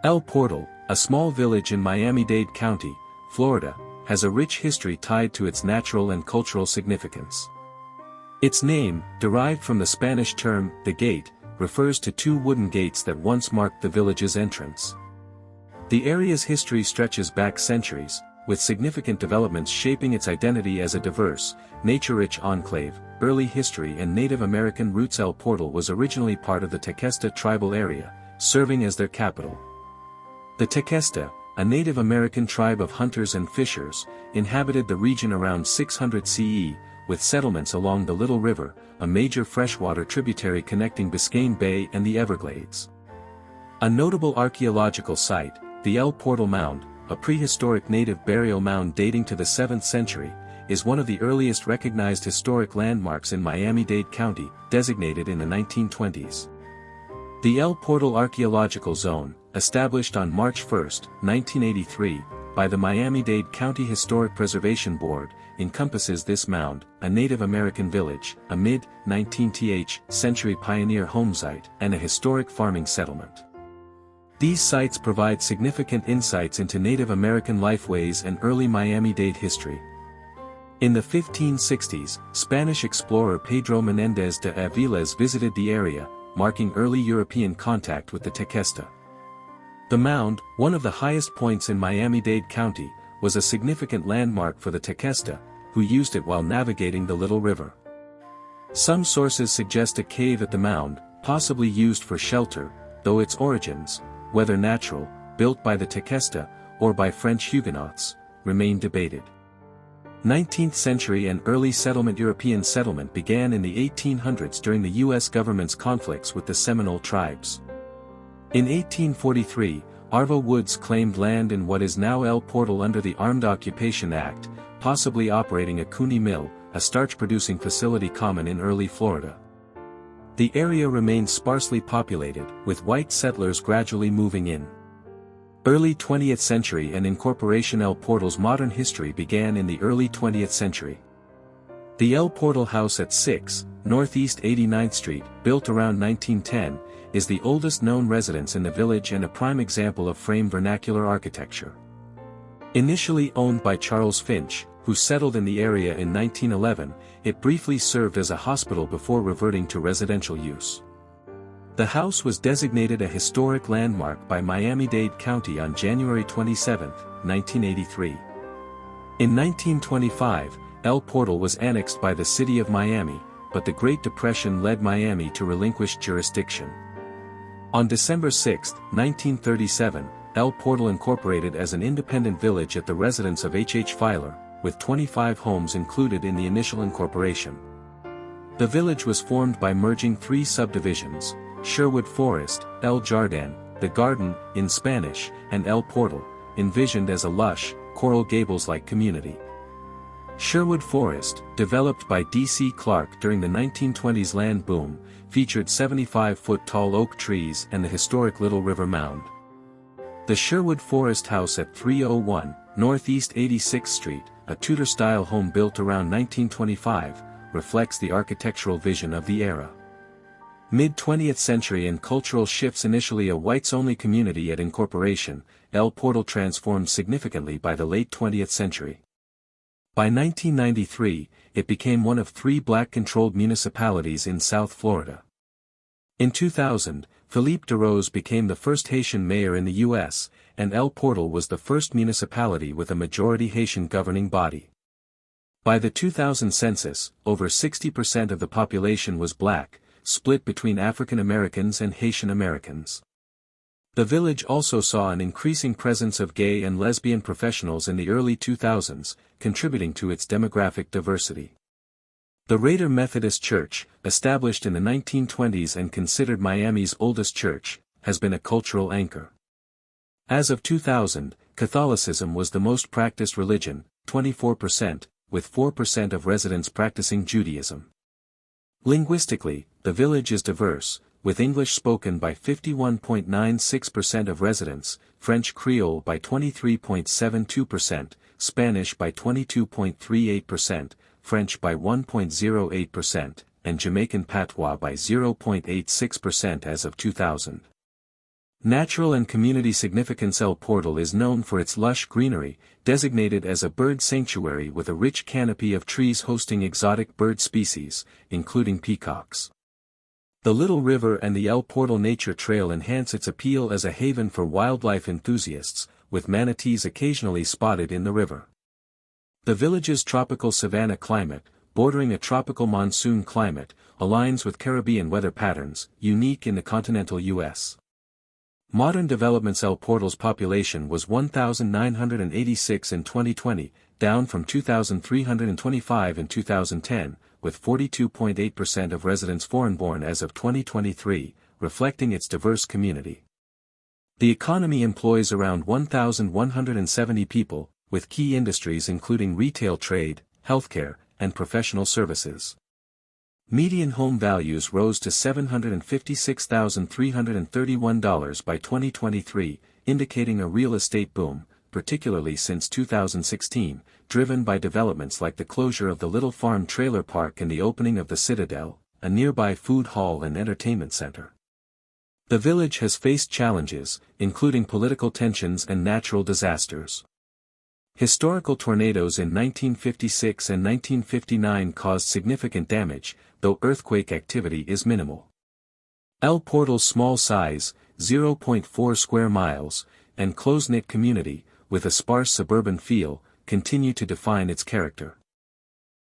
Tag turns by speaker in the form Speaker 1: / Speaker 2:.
Speaker 1: El Portal, a small village in Miami-Dade County, Florida, has a rich history tied to its natural and cultural significance. Its name, derived from the Spanish term, the gate, refers to two wooden gates that once marked the village's entrance. The area's history stretches back centuries, with significant developments shaping its identity as a diverse, nature-rich enclave. Early history and Native American roots. El Portal was originally part of the Tequesta tribal area, serving as their capital. The Tequesta, a Native American tribe of hunters and fishers, inhabited the region around 600 CE, with settlements along the Little River, a major freshwater tributary connecting Biscayne Bay and the Everglades. A notable archaeological site, the El Portal Mound, a prehistoric native burial mound dating to the 7th century, is one of the earliest recognized historic landmarks in Miami-Dade County, designated in the 1920s. The El Portal Archaeological Zone, established on March 1, 1983, by the Miami-Dade County Historic Preservation Board, encompasses this mound, a Native American village, a mid-19th century pioneer homesite, and a historic farming settlement. These sites provide significant insights into Native American lifeways and early Miami-Dade history. In the 1560s, Spanish explorer Pedro Menéndez de Aviles visited the area, marking early European contact with the Tequesta. The mound, one of the highest points in Miami-Dade County, was a significant landmark for the Tequesta, who used it while navigating the Little River. Some sources suggest a cave at the mound, possibly used for shelter, though its origins, whether natural, built by the Tequesta, or by French Huguenots, remain debated. 19th century and early European settlement began in the 1800s during the U.S. government's conflicts with the Seminole tribes. In 1843, Arvo Woods claimed land in what is now El Portal under the Armed Occupation Act, possibly operating a Cooney Mill, a starch-producing facility common in early Florida. The area remained sparsely populated, with white settlers gradually moving in. Early 20th century and incorporation. El Portal's modern history began in the early 20th century. The El Portal House at 6, Northeast 89th Street, built around 1910, is the oldest known residence in the village and a prime example of frame vernacular architecture. Initially owned by Charles Finch, who settled in the area in 1911, it briefly served as a hospital before reverting to residential use. The house was designated a historic landmark by Miami-Dade County on January 27, 1983. In 1925, El Portal was annexed by the city of Miami, but the Great Depression led Miami to relinquish jurisdiction. On December 6, 1937, El Portal incorporated as an independent village at the residence of H. H. Filer, with 25 homes included in the initial incorporation. The village was formed by merging three subdivisions: Sherwood Forest, El Jardín, the Garden, in Spanish, and El Portal, envisioned as a lush, Coral Gables-like community. Sherwood Forest, developed by D.C. Clark during the 1920s land boom, featured 75-foot-tall oak trees and the historic Little River Mound. The Sherwood Forest House at 301, Northeast 86th Street, a Tudor-style home built around 1925, reflects the architectural vision of the era. Mid-20th century and cultural shifts. Initially a whites-only community at incorporation, El Portal transformed significantly by the late 20th century. By 1993, it became one of three black-controlled municipalities in South Florida. In 2000, Philippe DeRose became the first Haitian mayor in the U.S., and El Portal was the first municipality with a majority Haitian governing body. By the 2000 census, over 60% of the population was black, split between African Americans and Haitian Americans. The village also saw an increasing presence of gay and lesbian professionals in the early 2000s, contributing to its demographic diversity. The Rader Methodist Church, established in the 1920s and considered Miami's oldest church, has been a cultural anchor. As of 2000, Catholicism was the most practiced religion, 24%, with 4% of residents practicing Judaism. Linguistically, the village is diverse, with English spoken by 51.96% of residents, French Creole by 23.72%, Spanish by 22.38%, French by 1.08%, and Jamaican Patois by 0.86% as of 2000. Natural and community significance. El Portal is known for its lush greenery, designated as a bird sanctuary with a rich canopy of trees hosting exotic bird species, including peacocks. The Little River and the El Portal Nature Trail enhance its appeal as a haven for wildlife enthusiasts, with manatees occasionally spotted in the river. The village's tropical savanna climate, bordering a tropical monsoon climate, aligns with Caribbean weather patterns, unique in the continental U.S. Modern developments. El Portal's population was 1,986 in 2020, down from 2,325 in 2010, with 42.8% of residents foreign-born as of 2023, reflecting its diverse community. The economy employs around 1,170 people, with key industries including retail trade, healthcare, and professional services. Median home values rose to $756,331 by 2023, indicating a real estate boom, particularly since 2016, driven by developments like the closure of the Little Farm Trailer Park and the opening of the Citadel, a nearby food hall and entertainment center. The village has faced challenges, including political tensions and natural disasters. Historical tornadoes in 1956 and 1959 caused significant damage, though earthquake activity is minimal. El Portal's small size, 0.4 square miles, and close-knit community, with a sparse suburban feel, continue to define its character.